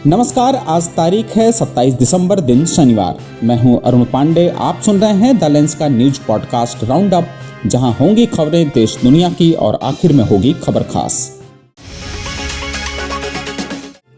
नमस्कार, आज तारीख है 27 दिसंबर दिन शनिवार। मैं हूं अरुण पांडे। आप सुन रहे हैं द लेंस का न्यूज पॉडकास्ट राउंड अप, जहां होंगी खबरें देश दुनिया की और आखिर में होगी खबर खास।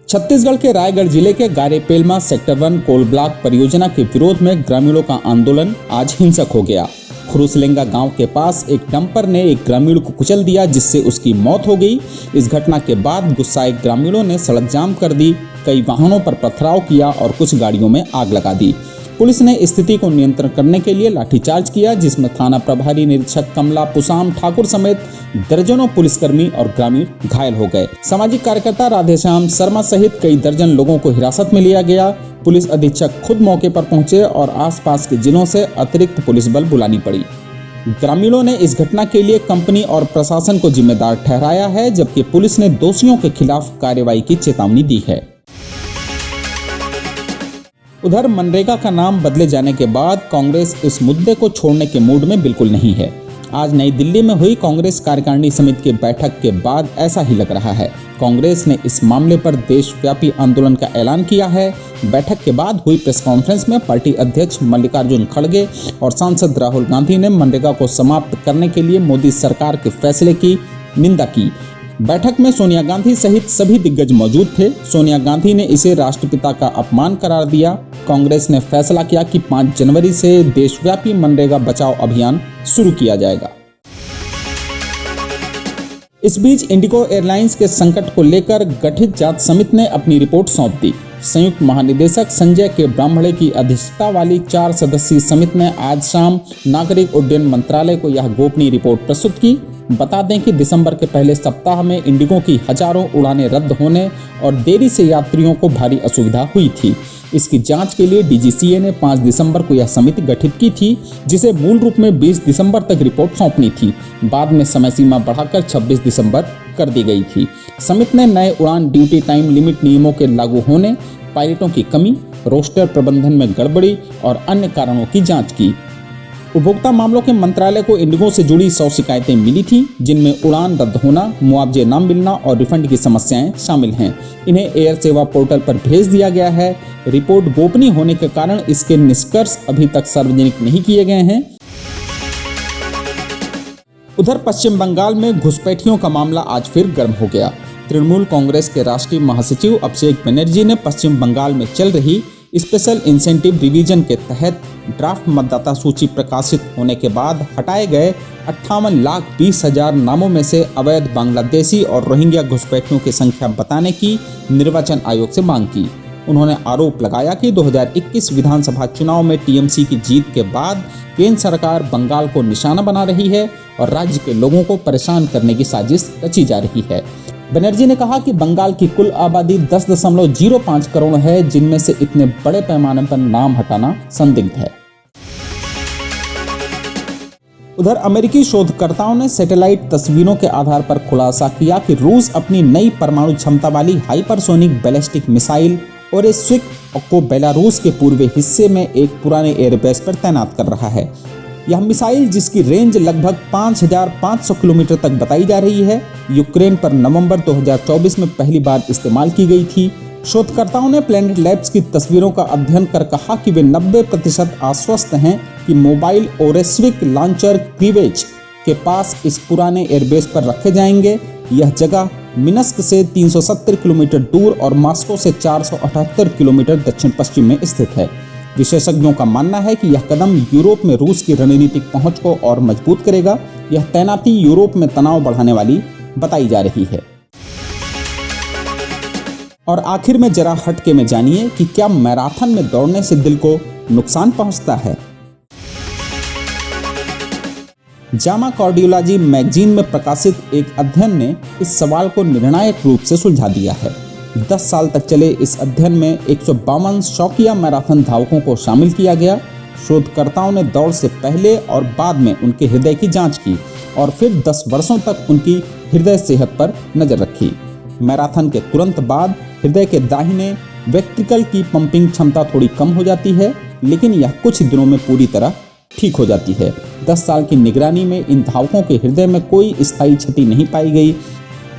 छत्तीसगढ़ के रायगढ़ जिले के गारेपेलमा सेक्टर 1 कोल ब्लॉक परियोजना के विरोध में ग्रामीणों का आंदोलन आज हिंसक हो गया। खुरुसलेंगा गांव के पास एक डंपर ने एक ग्रामीण को कुचल दिया, जिससे उसकी मौत हो गई। इस घटना के बाद गुस्साए ग्रामीणों ने सड़क जाम कर दी, कई वाहनों पर पथराव किया और कुछ गाड़ियों में आग लगा दी। पुलिस ने स्थिति को नियंत्रण करने के लिए लाठीचार्ज किया, जिसमें थाना प्रभारी निरीक्षक कमला पुसाम ठाकुर समेत दर्जनों पुलिसकर्मी और ग्रामीण घायल हो गए। सामाजिक कार्यकर्ता राधेश्याम शर्मा सहित कई दर्जन लोगों को हिरासत में लिया गया। पुलिस अधीक्षक खुद मौके पर पहुंचे और आसपास के जिलों से अतिरिक्त पुलिस बल बुलानी पड़ी। ग्रामीणों ने इस घटना के लिए कंपनी और प्रशासन को जिम्मेदार ठहराया है, जबकि पुलिस ने दोषियों के खिलाफ कार्रवाई की चेतावनी दी है। उधर मनरेगा का नाम बदले जाने के बाद कांग्रेस इस मुद्दे को छोड़ने के मूड में बिल्कुल नहीं है। आज नई दिल्ली में हुई कांग्रेस कार्यकारिणी समिति की बैठक के बाद ऐसा ही लग रहा है। कांग्रेस ने इस मामले पर देशव्यापी आंदोलन का ऐलान किया है। बैठक के बाद हुई प्रेस कॉन्फ्रेंस में पार्टी अध्यक्ष मल्लिकार्जुन खड़गे और सांसद राहुल गांधी ने मनरेगा को समाप्त करने के लिए मोदी सरकार के फैसले की निंदा की। बैठक में सोनिया गांधी सहित सभी दिग्गज मौजूद थे। सोनिया गांधी ने इसे राष्ट्रपिता का अपमान करार दिया। कांग्रेस ने फैसला किया कि 5 जनवरी से देशव्यापी मनरेगा बचाओ अभियान शुरू किया जाएगा। इस बीच इंडिगो एयरलाइंस के संकट को लेकर गठित जांच समिति ने अपनी रिपोर्ट सौंप दी। संयुक्त महानिदेशक संजय के ब्राह्मणे की अध्यक्षता वाली 4 सदस्यीय समिति ने आज शाम नागरिक उड्डयन मंत्रालय को यह गोपनीय रिपोर्ट प्रस्तुत की। बता दें कि दिसंबर के पहले सप्ताह में इंडिगो की हजारों उड़ानें रद्द होने और देरी से यात्रियों को भारी असुविधा हुई थी। इसकी जांच के लिए डीजीसीए ने 5 दिसंबर को यह समिति गठित की थी, जिसे मूल रूप में 20 दिसंबर तक रिपोर्ट सौंपनी थी। बाद में समय सीमा बढ़ाकर 26 दिसंबर कर दी गई थी। समिति ने नए उड़ान ड्यूटी टाइम लिमिट नियमों के लागू होने, पायलटों की कमी, रोस्टर प्रबंधन में गड़बड़ी और अन्य कारणों की जाँच की। उपभोक्ता मामलों के मंत्रालय को इंडिगो से जुड़ी 100 शिकायतें मिली थी, जिनमें उड़ान रद्द होना, मुआवजे न मिलना और रिफंड की समस्याएं शामिल हैं। इन्हें एयर सेवा पोर्टल पर भेज दिया गया है। रिपोर्ट गोपनीय होने के कारण इसके निष्कर्ष अभी तक सार्वजनिक नहीं किए गए हैं। उधर पश्चिम बंगाल में घुसपैठियों का मामला आज फिर गर्म हो गया। तृणमूल कांग्रेस के राष्ट्रीय महासचिव अभिषेक बनर्जी ने पश्चिम बंगाल में चल रही स्पेशल इंसेंटिव रिवीजन के तहत ड्राफ्ट मतदाता सूची प्रकाशित होने के बाद हटाए गए 58,20,000 नामों में से अवैध बांग्लादेशी और रोहिंग्या घुसपैठियों की संख्या बताने की निर्वाचन आयोग से मांग की। उन्होंने आरोप लगाया कि 2021 विधानसभा चुनाव में टीएमसी की जीत के बाद केंद्र सरकार बंगाल को निशाना बना रही है और राज्य के लोगों को परेशान करने की साजिश रची जा रही है। बनर्जी ने कहा कि बंगाल की कुल आबादी 10.05 करोड़ है, जिनमें से इतने बड़े पैमाने पर नाम हटाना संदिग्ध है। उधर अमेरिकी शोधकर्ताओं ने सैटेलाइट तस्वीरों के आधार पर खुलासा किया कि रूस अपनी नई परमाणु क्षमता वाली हाइपरसोनिक बैलिस्टिक मिसाइल ओरेस्विक को बेलारूस के पूर्वी हिस्से में एक पुराने एयरबेस पर तैनात कर रहा है। यह मिसाइल, जिसकी रेंज लगभग 5,500 किलोमीटर तक बताई जा रही है, यूक्रेन पर नवंबर 2024 में पहली बार इस्तेमाल की गई थी। शोधकर्ताओं ने प्लैनेट लैब्स की तस्वीरों का अध्ययन कर कहा कि वे 90% आश्वस्त हैं कि मोबाइल ओरेस्विक लॉन्चर क्रीवेज के पास इस पुराने एयरबेस पर रखे जाएंगे। यह जगह मिन्स्क से 370 किलोमीटर दूर और मॉस्को से 478 किलोमीटर दक्षिण पश्चिम में स्थित है। विशेषज्ञों का मानना है कि यह कदम यूरोप में रूस की रणनीतिक पहुंच को और मजबूत करेगा। यह तैनाती यूरोप में तनाव बढ़ाने वाली बताई जा रही है। और आखिर में जरा हटके में जानिए कि क्या मैराथन में दौड़ने से दिल को नुकसान पहुंचता है। जामा कार्डियोलॉजी मैगजीन में प्रकाशित एक अध्ययन ने इस सवाल को निर्णायक रूप से सुलझा दिया है। 10 साल तक चले इस अध्ययन में 152 शौकिया मैराथन धावकों को शामिल किया गया। शोधकर्ताओं ने दौड़ से पहले और बाद में उनके हृदय की जांच की और फिर 10 वर्षों तक उनकी हृदय सेहत पर नजर रखी। मैराथन के तुरंत बाद हृदय के दाहिने वेंट्रिकल की पंपिंग क्षमता थोड़ी कम हो जाती है, लेकिन यह कुछ दिनों में पूरी तरह ठीक हो जाती है। 10 साल की निगरानी में इन धावकों के हृदय में कोई स्थायी क्षति नहीं पाई गई।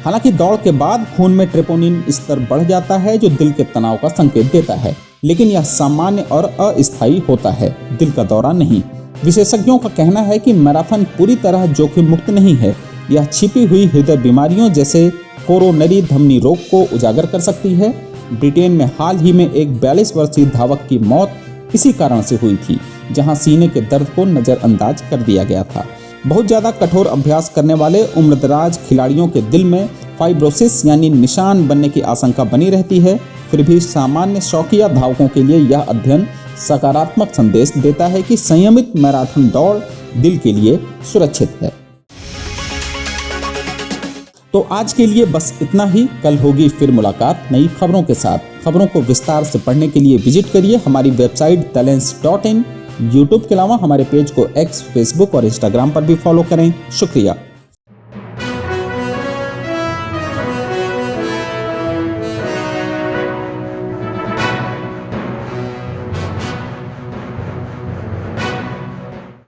हालांकि दौड़ के बाद खून में ट्रेपोनिन स्तर बढ़ जाता है जो दिल के तनाव का संकेत देता है, लेकिन यह सामान्य और अस्थायी होता है, दिल का दौरा नहीं। विशेषज्ञों का कहना है कि मैराथन पूरी तरह जोखिम मुक्त नहीं है। यह छिपी हुई हृदय बीमारियों जैसे कोरोनरी धमनी रोग को उजागर कर सकती है। ब्रिटेन में हाल ही में एक 42 वर्षीय धावक की मौत इसी कारण से हुई थी, जहां सीने के दर्द को नजरअंदाज कर दिया गया था। बहुत ज़्यादा कठोर अभ्यास करने वाले उम्रदराज खिलाड़ियों के दिल में फाइब्रोसिस यानी निशान बनने की आशंका बनी रहती है। फिर भी सामान्य शौकिया धावकों के लिए यह अध्ययन सकारात्मक संदेश देता है कि संयमित मैराथन दौड़ दिल के लिए सुरक्षित है। तो आज के लिए बस इतना ही। कल होगी फिर मुलाकात नई खबरों के साथ। खबरों को विस्तार से पढ़ने के लिए विजिट करिए हमारी वेबसाइट talents.in। यूट्यूब के अलावा हमारे पेज को एक्स, फेसबुक और इंस्टाग्राम पर भी फॉलो करें। शुक्रिया।